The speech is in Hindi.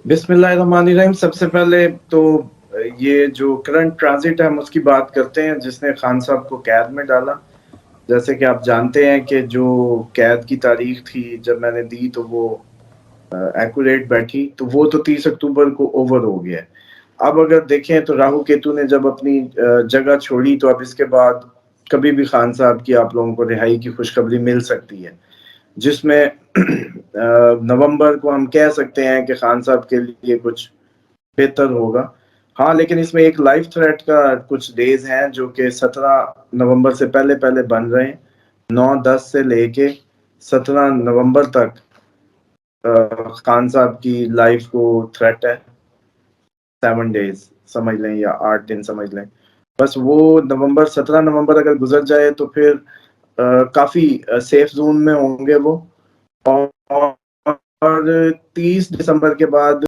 बिस्मिल्लाहिर्रहमानिर्रहीम। सबसे पहले तो ये जो करंट ट्रांजिट है हम उसकी बात करते हैं जिसने खान साहब को कैद में डाला। जैसे कि आप जानते हैं कि जो कैद की तारीख थी जब मैंने दी तो वो एक्यूरेट बैठी, तो वो तो 30 अक्टूबर को ओवर हो गया है। अब अगर देखें तो राहु केतु ने जब अपनी जगह छोड़ी तो अब इसके बाद कभी भी खान साहब की आप लोगों को रिहाई की खुशखबरी मिल सकती है, जिसमें नवंबर को हम कह सकते हैं कि खान साहब के लिए कुछ बेहतर होगा। हाँ, लेकिन इसमें एक लाइफ थ्रेट का कुछ डेज हैं जो कि 17 नवंबर से पहले-पहले बन रहे हैं। 9-10 से लेके 17 नवंबर तक खान साहब की लाइफ को थ्रेट है। 7 डेज समझ लें या 8 दिन समझ लें। बस वो 17 नवंबर अगर गुजर जाए तो फिर काफ़ी सेफ ज़ोन में होंगे वो। और 30 दिसंबर के बाद